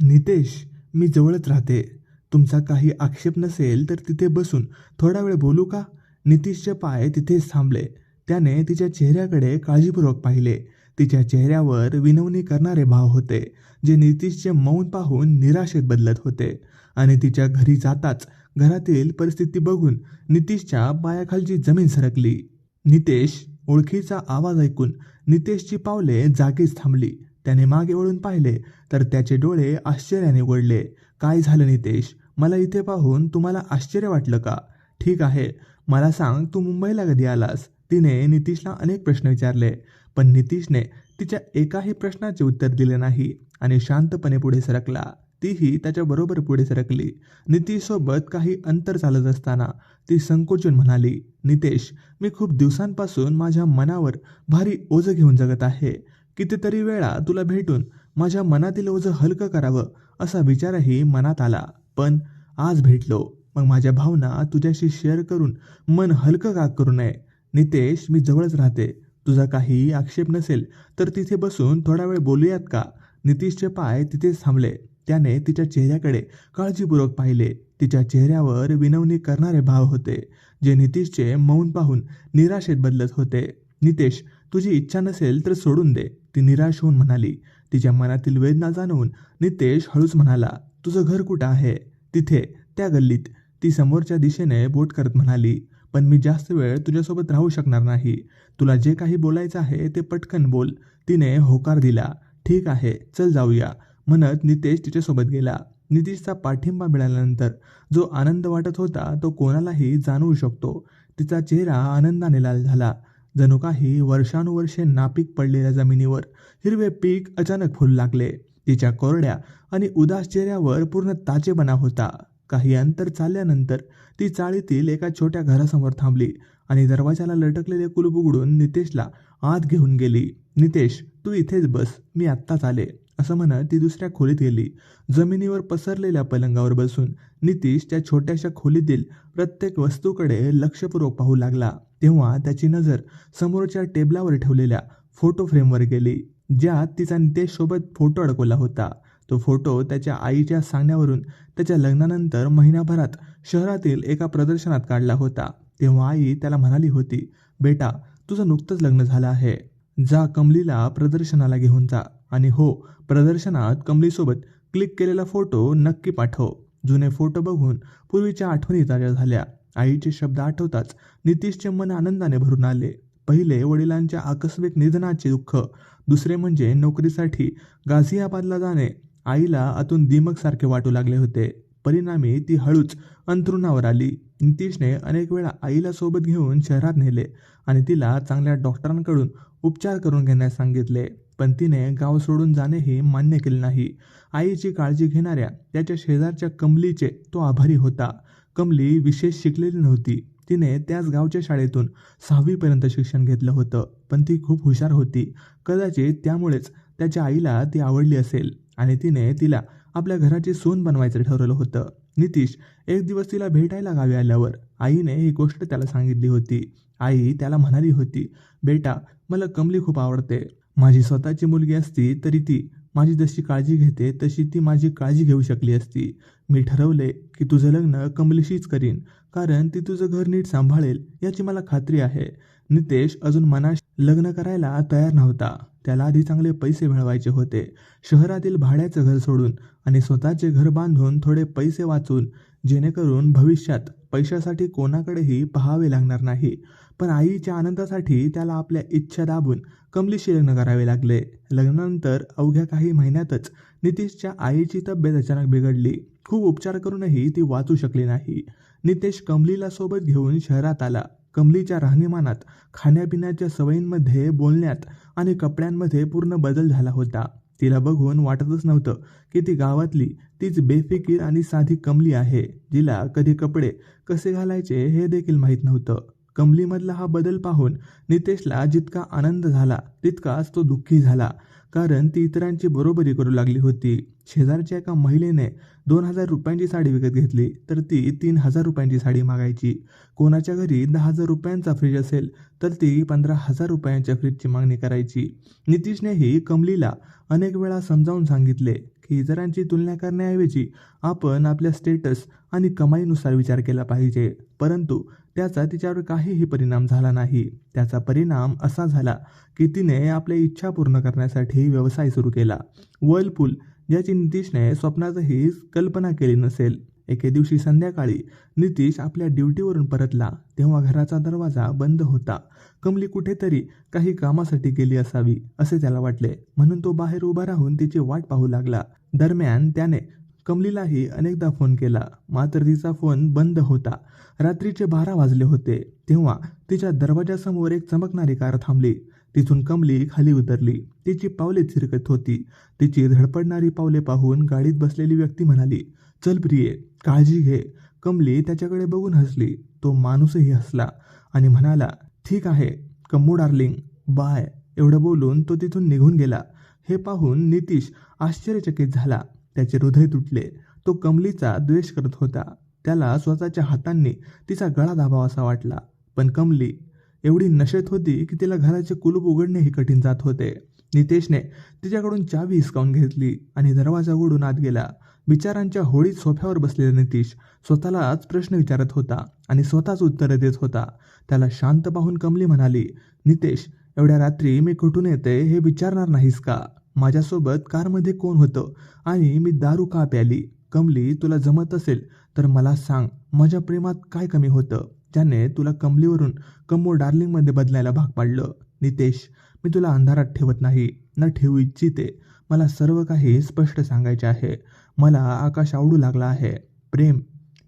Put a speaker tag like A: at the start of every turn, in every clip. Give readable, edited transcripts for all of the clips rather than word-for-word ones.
A: नितेश, मी जवळच राहते. तुमचा काही आक्षेप नसेल तर तिथे बसून थोडा वेळ बोलू का? नितीशचे पाय तिथेच थांबले. त्याने तिच्या चेहऱ्याकडे काळजीपूर्वक पाहिले. तिच्या चेहऱ्यावर विनवणी करणारे भाव होते, जे नितीशचे मौन पाहून निराशेत बदलत होते. आणि तिच्या घरी जाताच घरातील परिस्थिती बघून नितीशच्या पायाखालची जमीन सरकली. नितेश, ओळखीचा आवाज ऐकून नितेशची पावले जागीच थांबली. त्याने मागे वळून पाहिले तर त्याचे डोळे आश्चर्याने उघडले. काय झालं नितेश? मला इथे पाहून तुम्हाला आश्चर्य वाटलं का? ठीक आहे, मला सांग, तू मुंबईला कधी आलास? तिने नितीशला अनेक प्रश्न विचारले, पण नितीशने तिच्या एकाही प्रश्नाचे उत्तर दिले नाही आणि शांतपणे पुढे सरकला. तीही त्याच्याबरोबर पुढे सरकली. नितीशसोबत काही अंतर चालत असताना ती संकोचून म्हणाली, नितेश, मी खूप दिवसांपासून माझ्या मनावर भारी ओझं घेऊन जगत आहे. कितीतरी वेळा तुला भेटून माझ्या मनातील ओझं हलकं करावं असा विचारही मनात आला, पण आज भेटलो, मग माझ्या भावना तुझ्याशी शेअर करून मन हलकं का करू नये? नितेश, मी जवळच राहते. तुझा काही आक्षेप नसेल तर तिथे बसून थोडा वेळ बोलूयात का? नितीशचे पाय तिथेच थांबले. त्याने तिच्या चेहऱ्याकडे काळजीपूर्वक पाहिले. तिच्या चेहऱ्यावर विनवणी करणारे भाव होते, जे नितीशचे मौन पाहून निराशेत बदलत होते. नितेश, तुझी इच्छा नसेल तर सोडून दे, ती निराश होऊन म्हणाली. तिच्या मनातील वेदना जाणून नितेश हळूच म्हणाला, तुझं घर कुठं आहे? तिथे, त्या गल्लीत, ती समोरच्या दिशेने बोट करत म्हणाली. पण मी जास्त वेळ तुझ्यासोबत राहू शकणार नाही. तुला जे काही बोलायचं आहे ते पटकन बोल. तिने होकार दिला. ठीक आहे, चल जाऊया, म्हणत नितेश तिच्यासोबत गेला. नितीशचा पाठिंबा मिळाल्यानंतर जो आनंद वाटत होता तो कोणालाही जाणवू शकतो. तिचा चेहरा आनंदाने लाल झाला. जणू काही वर्षानुवर्षे नापीक पडलेल्या जमिनीवर हिरवे पीक अचानक फुलू लागले. तिच्या कोरड्या आणि उदास चेहऱ्यावर पूर्ण ताजेपणा होता. काही अंतर चालल्यानंतर ती चाळीतील एका छोट्या घरासमोर थांबली आणि दरवाजाला लटकलेले कुलूप उघडून नितेशला आत घेऊन गेली. नितेश, तू इथेच बस, मी आत्ताच आले, असं म्हणत ती दुसऱ्या खोलीत गेली. जमिनीवर पसरलेल्या पलंगावर बसून नितीश त्या छोट्याशा खोलीतील प्रत्येक वस्तूकडे लक्षपूर्वक पाहू लागला. तेव्हा त्याची नजर समोरच्या टेबलावर ठेवलेल्या फोटो फ्रेमवर गेली, ज्यात तिचा नितेशसोबत फोटो अडकवला होता. तो फोटो त्याच्या आईच्या सांगण्यावरून त्याच्या लग्नानंतर महिनाभरात शहरातील एका प्रदर्शनात काढला होता. तेव्हा आई त्याला म्हणाली होती, बेटा, तुझं नुकतंच लग्न झालं आहे, जा कमलीला प्रदर्शनाला घेऊन जा, आणि हो, प्रदर्शनात कमलीसोबत क्लिक केलेला फोटो नक्की पाठव. जुने फोटो बघून पूर्वीच्या आठवणी ताज्या झाल्या. आईचे शब्द आठवताच नितीशचे मन आनंदाने भरून आले. पहिले वडिलांच्या आकस्मिक निधनाचे दुःख, दुसरे म्हणजे नोकरीसाठी गाझियाबादला जाणे आईला आतून दिमकसारखे वाटू लागले होते. परिणामी ती हळूच अंथरुणावर आली. नितीशने अनेक वेळा आईला सोबत घेऊन शहरात नेले आणि तिला चांगल्या डॉक्टरांकडून उपचार करून घेण्यास सांगितले, पण तिने गाव सोडून जाणेही मान्य केले नाही. आईची काळजी घेणाऱ्या त्याच्या शेजारच्या कमलीचे तो आभारी होता. कमली विशेष शिकलेली नव्हती. तिने त्याच गावच्या शाळेतून 6वी शिक्षण घेतलं होतं, पण ती खूप हुशार होती. कदाचित त्यामुळेच त्याच्या आईला ती आवडली असेल आणि तिने तिला आपल्या घराची सून बनवायचं ठरवलं होतं. नितीश एक दिवस तिला भेटायला गावी आल्यावर आईने ही गोष्ट त्याला सांगितली होती. आई त्याला म्हणाली होती, बेटा, मला कमली खूप आवडते. माझी स्वतःची मुलगी असती तरी ती माझी जशी काळजी घेते तशी ती माझी काळजी घेऊ शकली असती. मी ठरवले की तुझं लग्न कमलीशीच करीन, कारण ती तुझं घर नीट सांभाळेल याची मला खात्री आहे. नितेश अजून मनाशी लग्न करायला तयार नव्हता. त्याला आधी चांगले पैसे मिळवायचे होते. शहरातील भाड्याचं घर सोडून आणि स्वतःचे घर बांधून थोडे पैसे वाचून, जेणेकरून भविष्यात पैशासाठी कोणाकडेही पाहावे लागणार नाही. पण आईच्या आनंदासाठी त्याला आपल्या इच्छा दाबून कमलीशी लग्न करावे लागले. लग्नानंतर अवघ्या काही महिन्यातच नितीशच्या आईची तब्येत अचानक बिघडली. खूप उपचार करूनही ती वाचू शकली नाही. नितेश कमलीला सोबत घेऊन शहरात आला. कमलीच्या राहणीमानात, खाण्यापिण्याच्या सवयींमध्ये, बोलण्यात आणि कपड्यांमध्ये पूर्ण बदल झाला होता. तिला बघून वाटतच नव्हतं की ती गावातली तीच बेफिकीर आणि साधी कमली आहे, जिला कधी कपडे कसे घालायचे हे देखील माहीत नव्हतं. कमलीमधला हा बदल पाहून नितेशला जितका आनंद झाला तितकाच तो दुःखी झाला, कारण ती इतरांची बरोबरी करू लागली होती. शेजारच्या एका महिलेने 2,000 रुपयांची साडी विकत घेतली तर ती 3,000 रुपयांची साडी मागायची. कोणाच्या घरी 10,000 रुपयांचा फ्रीज असेल तर ती 15,000 रुपयांच्या फ्रीजची मागणी करायची. नितीशनेही कमलीला अनेक वेळा समजावून सांगितले की इतरांची तुलना करण्याऐवजी आपण आपल्या स्टेटस आणि कमाईनुसार विचार केला पाहिजे. परंतु त्याचा तिच्यावर काहीही परिणाम झाला नाही. त्याचा परिणाम असा झाला की तिने आपल्या इच्छा पूर्ण करण्यासाठी व्यवसाय सुरू केला. वर्लपूल, ज्याची नितीशने स्वप्नातही कल्पना केली नसेल. एके दिवशी संध्याकाळी नितीश आपल्या ड्युटीवरून परतला तेव्हा घराचा दरवाजा बंद होता. कमली कुठेतरी काही कामासाठी गेली असावी असे त्याला वाटले, म्हणून तो बाहेर उभा राहून तिची वाट पाहू लागला. दरम्यान त्याने कमलीलाही अनेकदा फोन केला, मात्र तिचा फोन बंद होता. रात्रीचे 12 वाजले होते तेव्हा तिच्या दरवाजासमोर एक चमकणारी कार थांबली. तिथून कमली खाली उतरली. तिची पावले थिरकत होती. तिची धडपडणारी पावले पाहून गाडीत बसलेली व्यक्ती म्हणाली, चल प्रिये, काळजी घे. कमली त्याच्याकडे बघून हसली. तो माणूसही हसला आणि म्हणाला, ठीक आहे कम्मू डार्लिंग, बाय. एवढं बोलून तो तिथून निघून गेला. हे पाहून नितीश आश्चर्यचकित झाला. त्याचे हृदय तुटले. तो कमलीचा द्वेष करत होता. त्याला स्वतःच्या हातांनी तिचा गळा दाबावासा वाटला. पण कमली एवढी नशेत होती की तिला घराचे कुलूप उघडणेही कठीण जात होते. नितेशने तिच्याकडून चावी हिसकावून घेतली आणि दरवाजा उघडून आत गेला. विचारांच्या होळीत सोफ्यावर बसलेला नितीश स्वतःलाच प्रश्न विचारत होता आणि स्वतःच उत्तरे देत होता. त्याला शांत पाहून कमली म्हणाली, नितेश, एवढ्या रात्री मी कुठून येते हे विचारणार नाहीस का? माझ्यासोबत कारमध्ये कोण होतं आणि मी दारू का प्याली? कमली, तुला जमत असेल तर मला सांग, माझ्या प्रेमात काय कमी होतं ज्याने तुला कमलीवरून कम्मू डार्लिंगमध्ये बदलायला भाग पाडलं? नितेश, मी तुला अंधारात ठेवत नाही, न ठेवू इच्छिते. मला सर्व काही स्पष्ट सांगायचे आहे. मला आकाश आवडू लागला आहे. प्रेम?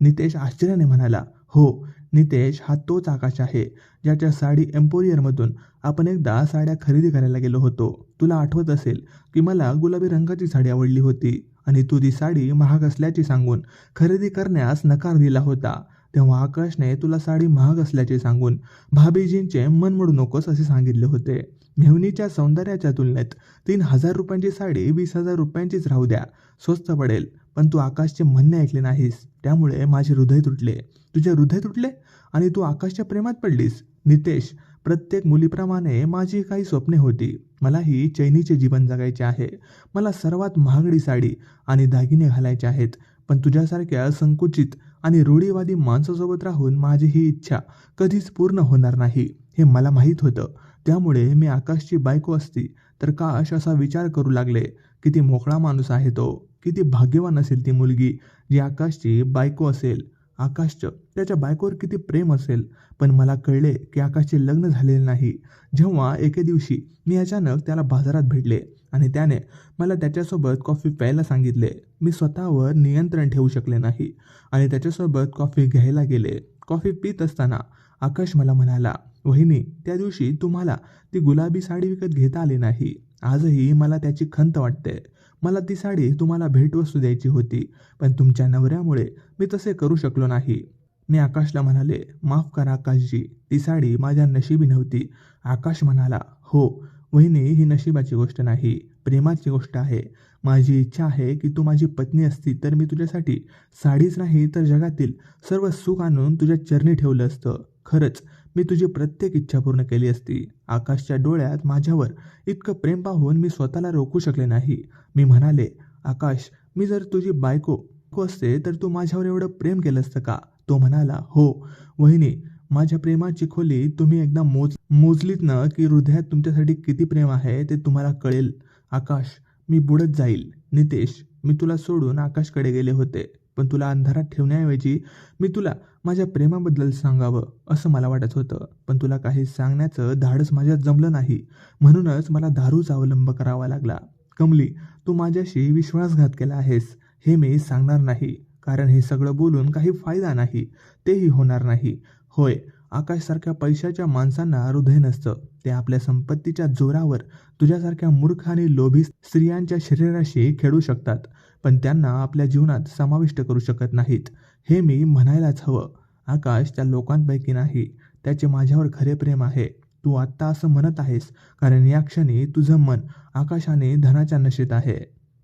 A: नितेश आश्चर्याने म्हणाला, हो नितेश, हा तोच आकाश आहे ज्याच्या साडी एम्पोरियरमधून आपण एकदा साड्या खरेदी करायला गेलो होतो. तुला आठवत असेल की मला गुलाबी रंगाची साडी आवडली होती आणि तू ती साडी महाग असल्याचे सांगून खरेदी करण्यास नकार दिला होता. तेव्हा आकाशने तुला साडी महाग असल्याचे सांगून भाभीजींचे मन मोडू नकोस असे सांगितले होते. मेहुणीच्या सौंदर्याच्या तुलनेत 3,000 रुपयांची साडी 20,000 रुपयांचीच राहू द्या, स्वस्त पडेल. पण तू आकाशचे म्हणणे ऐकले नाहीस, त्यामुळे माझे हृदय तुटले. तुझे हृदय तुटले आणि तू आकाशच्या प्रेमात पडलीस? नितेश, प्रत्येक मुलीप्रमाणे माझी काही स्वप्ने होती. मलाही चैनीचे जीवन जगायचे आहे. मला सर्वात महागडी साडी आणि दागिने घालायचे आहेत. पण तुझ्यासारख्या संकुचित आणि रूढीवादी माणसासोबत राहून माझी ही इच्छा कधीच पूर्ण होणार नाही हे मला माहीत होतं. त्यामुळे मी आकाशची बायको असती तर काश असा विचार करू लागले. किती मोकळा माणूस आहे तो, किती भाग्यवान असेल ती मुलगी जी आकाशची बायको असेल. आकाशचं त्याच्या बायकोवर किती प्रेम असेल. पण मला कळले की आकाशचे लग्न झालेले नाही जेव्हा एके दिवशी मी अचानक त्याला बाजारात भेटले आणि त्याने मला त्याच्यासोबत कॉफी प्यायला सांगितले. मी स्वतःवर नियंत्रण ठेवू शकले नाही आणि त्याच्यासोबत कॉफी घ्यायला गेले. कॉफी पित असताना आकाश मला म्हणाला, वहिनी, त्या दिवशी तुम्हाला ती गुलाबी साडी विकत घेता आली नाही. आजही मला त्याची खंत वाटते. मला ती साडी तुम्हाला भेटवस्तू द्यायची होती, पण तुमच्या नवऱ्यामुळे मी तसे करू शकलो नाही. मी आकाशला म्हणाले, माफ करा आकाशजी, ती साडी माझ्या नशिबी नव्हती. आकाश म्हणाला, हो वहिनी, ही नशिबाची गोष्ट नाही, प्रेमाची गोष्ट आहे. माझी इच्छा आहे की तू माझी पत्नी असती तर मी तुझ्यासाठी साडीच नाही तर जगातील सर्व सुख आणून तुझ्या चरणी ठेवलं असतं. खरंच मी तुझी प्रत्येक इच्छा पूर्ण केली असती. आकाशच्या डोळ्यात माझ्यावर इतकं प्रेम पाहून मी स्वतःला रोखू शकले नाही. मी म्हणाले, आकाश, मी जर तुझी बायको असते तर तू माझ्यावर एवढं प्रेम केलं असतं का? तो म्हणाला, हो वहिनी, माझ्या प्रेमाची खोली तुम्ही एकदा मोजलीत ना की हृदयात तुमच्यासाठी किती प्रेम आहे ते तुम्हाला कळेल. आकाश, मी बुडत जाईल. नितेश, मी तुला सोडून आकाशकडे गेले होते, पण तुला अंधारात ठेवण्याऐवजी मी तुला माझ्या प्रेमाबद्दल सांगावं असं मला वाटत होतं. पण तुला काही सांगण्याचं धाडस माझ्यात जमलं नाही, म्हणूनच मला दारूचा अवलंब करावा लागला. कमली, तू माझ्याशी विश्वासघात केला आहेस हे मी सांगणार नाही, कारण हे सगळं बोलून काही फायदा नाही, तेही होणार नाही. होय, आकाशसारख्या पैशाच्या माणसांना हृदय नसतं. ते आपल्या संपत्तीच्या जोरावर तुझ्यासारख्या मूर्ख आणि लोभी स्त्रियांच्या शरीराशी खेळू शकतात, पण त्यांना आपल्या जीवनात समाविष्ट करू शकत नाहीत. हे मी म्हणायलाच हवं. आकाश त्या लोकांपैकी नाही. त्याचे माझ्यावर खरे प्रेम आहे. तू आत्ता असं म्हणत आहेस कारण या क्षणी तुझं मन आकाशाने धनाच्या नशेत आहे,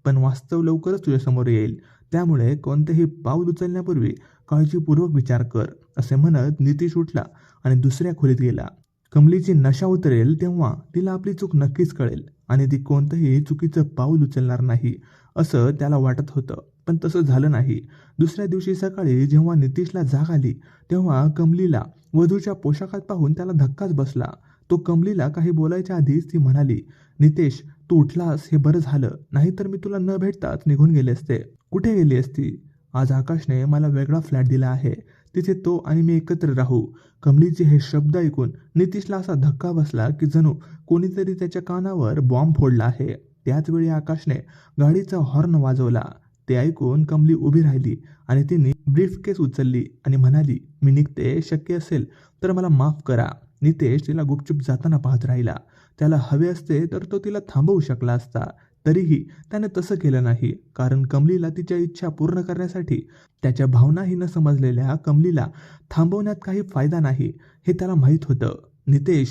A: पण वास्तव लवकरच तुझ्यासमोर येईल. त्यामुळे कोणतेही पाऊल उचलण्यापूर्वी काळजीपूर्वक विचार कर. असे म्हणत नितीश उठला आणि दुसऱ्या खोलीत गेला. कमलीची नशा उतरेल तेव्हा तिला आपली चूक नक्कीच कळेल आणि ती कोणतंही चुकीचं पाऊल उचलणार नाही असं त्याला वाटत होतं, पण तसं झालं नाही. दुसऱ्या दिवशी सकाळी जेव्हा नितीशला जाग आली तेव्हा कमलीला वधूच्या पोशाखात पाहून त्याला धक्काच बसला. तो कमलीला काही बोलायच्या आधीच ती म्हणाली, "नितेश, तू उठलास हे बरं झालं, नाहीतर मी तुला न भेटताच निघून गेले असते." "कुठे गेली असती?" "आज आकाशने मला वेगळा फ्लॅट दिला आहे, तिथे तो आणि मी एकत्र राहू." कमलीचे हे शब्द ऐकून नितीशला असा धक्का बसला की जणू कोणीतरी त्याच्या कानावर बॉम्ब फोडला आहे. त्याच वेळी आकाशने गाडीचा हॉर्न वाजवला. ते ऐकून कमली उभी राहिली आणि तिने ब्रीफकेस उचलली आणि म्हणाली, "मी निघते, शक्य असेल तर मला माफ करा." नितेश तिला गुपचूप जाताना पाहत राहिला. त्याला हवे असते तर तो तिला थांबवू शकला असता. तरीही त्याने तसं केलं नाही, कारण कमलीला तिच्या इच्छा पूर्ण करण्यासाठी त्याच्या भावनाही न समजलेल्या कमलीला थांबवण्यात काही फायदा नाही हे त्याला माहीत होतं. "नितेश."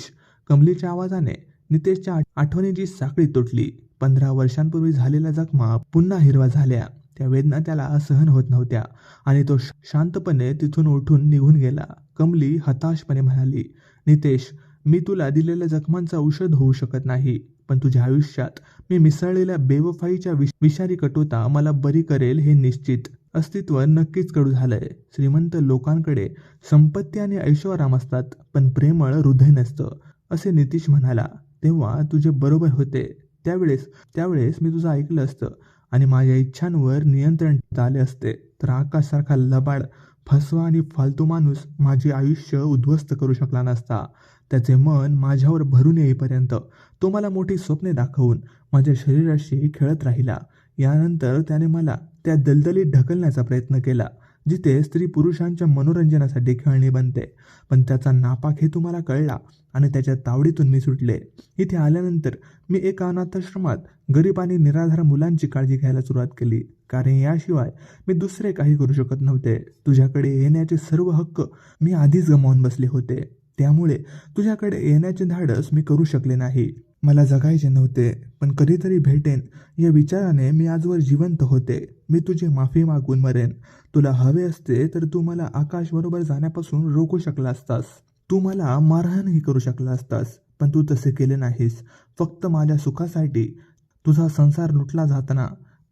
A: कमलीच्या आवाजाने नितेशच्या आठवणीची साखळी तुटली. 15 वर्षांपूर्वी झालेल्या जखमा पुन्हा हिरव्या झाल्या. त्या वेदना त्याला सहन होत नव्हत्या आणि तो शांतपणे तिथून उठून निघून गेला. कमली हताशपणे म्हणाली, "नितेश, मी तुला दिलेल्या जखमांचं औषध होऊ शकत नाही, पण तुझ्या आयुष्यात मी मिसळलेल्या बेवफाईच्या विषारी कटुता मला बरी करेल हे निश्चित." अस्तित्व नक्कीच कडू झालंय. श्रीमंत लोकांकडे संपत्ती आणि ऐशोआराम असतात, पण प्रेमळ हृदय नसतं, असे नितीश म्हणाला. "तेव्हा तुझे बरोबर होते. त्यावेळेस मी तुझं ऐकलं असतं आणि माझ्या इच्छांवर नियंत्रण आले असते, तर आकाशसारखा लबाड, फसवा आणि फालतू माणूस माझे आयुष्य उद्ध्वस्त करू शकला नसता." त्याचे मन माझ्यावर भरून येईपर्यंत तो मला मोठी स्वप्ने दाखवून माझ्या शरीराशी खेळत राहिला. यानंतर त्याने मला त्या दलदलीत ढकलण्याचा प्रयत्न केला, जिथे स्त्री पुरुषांच्या मनोरंजनासाठी खेळणी बनते. पण त्याचा नापाक हेतू मला कळला आणि त्याच्या तावडीतून मी सुटले. इथे आल्यानंतर मी एका अनाथाश्रमात गरीब आणि निराधार मुलांची काळजी घ्यायला सुरुवात केली, कारण याशिवाय मी दुसरे काही करू शकत नव्हते. तुझ्याकडे येण्याचे सर्व हक्क मी आधीच गमावून बसले होते, त्यामुळे तुझ्याकडे येण्याचे धाडस मी करू शकले नाही. मला जगायचे नव्हते, पण कधीतरी भेटेन या विचाराने मी आजवर जिवंत होते. मी तुझी माफी मागून मरेन. तुला हवे असते तर तू मला आकाशबरोबर जाण्यापासून रोखू शकला असतास. तू मला मारहाणही करू शकला असतास, पण तू तसे केले नाहीस. फक्त माझ्या सुखासाठी तुझा संसार लुटला जाताना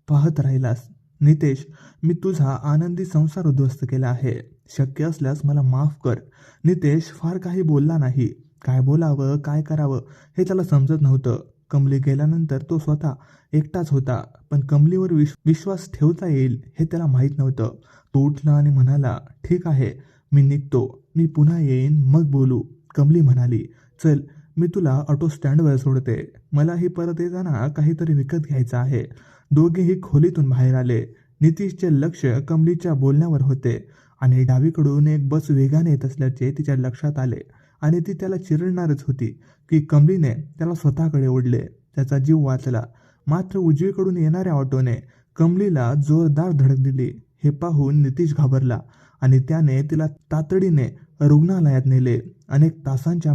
A: पाहत राहिलास. नितेश, मी तुझा आनंदी संसार उद्ध्वस्त केला आहे. शक्य असल्यास मला माफ कर." नितेश फार काही बोलला नाही. काय बोलावं, काय करावं हे त्याला समजत नव्हतं. कमली गेल्यानंतर तो स्वतः एकटाच होता, पण कमलीवर विश्वास ठेवता येईल हे त्याला माहीत नव्हतं. तो उठला आणि म्हणाला, "ठीक आहे, मी निघतो. मी पुन्हा येईन, मग बोलू." कमली म्हणाली, "चल, मी तुला ऑटो स्टँडवर सोडते. मलाही परत येताना काहीतरी विकत घ्यायचं आहे." दोघेही खोलीतून बाहेर आले. नितीशचे लक्ष कमलीच्या बोलण्यावर होते आणि डावीकडून एक बस वेगाने येत असल्याचे तिच्या लक्षात आले आणि ती त्याला चिरडणारच होती की कमलीने त्याला स्वतःकडे ओढले. त्याचा जीव वाचला. मात्र उजवीकडून येणाऱ्या ऑटोने कमलीला जोरदार धडक दिली. हे पाहून नितीश घाबरला आणि त्याने तिला तातडीने रुग्णालयात नेले. अनेक तासांच्या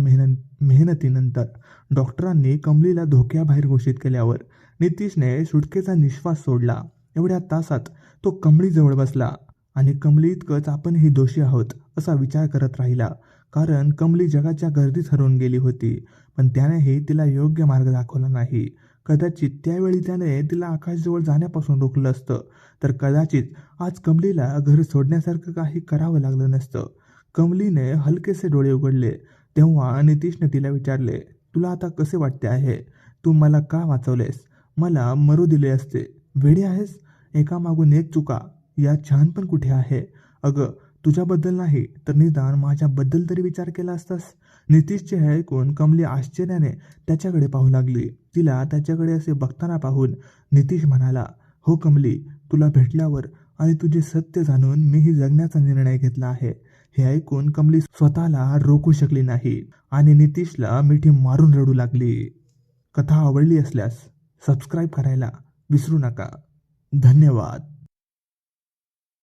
A: मेहनतीनंतर डॉक्टरांनी कमलीला धोक्याबाहेर घोषित केल्यावर नितीशने सुटकेचा निश्वास सोडला. एवढ्या तासात तो कमलीजवळ बसला आणि कमली इतकंच आपणही दोषी आहोत असा विचार करत राहिला, कारण कमली जगाच्या गर्दीत हरवून गेली होती, पण त्यानेही तिला योग्य मार्ग दाखवला नाही. कदाचित त्यावेळी त्याने तिला आकाशजवळ जाण्यापासून रोखलं असतं, तर कदाचित आज कमलीला घर सोडण्यासारखं काही करावं लागलं नसतं. कमलीने हलकेसे डोळे उघडले तेव्हा नितीशने तिला विचारले, "तुला आता कसे वाटते आहे? तू मला का वाचवलेस? मला मरू दिले असते." "वेडी आहेस? एकामागून एक चुका, यात छान पण कुठे आहे? अगं, तुझ्याबद्दल नाही तर निदान माझ्याबद्दल तरी विचार केला असतास." नितीशचे हे ऐकून कमली आश्चर्याने त्याच्याकडे पाहू लागली. तिला त्याच्याकडे असे बघताना पाहून नितीश म्हणाला, "हो कमली, तुला भेटल्यावर आणि तुझे सत्य जाणून मीही जगण्याचा निर्णय घेतला आहे." हे ऐकून कमली स्वतःला रोखू शकली नाही आणि नितीशला मिठी मारून रडू लागली. कथा आवडली असल्यास सबस्क्राईब करायला विसरू नका. धन्यवाद.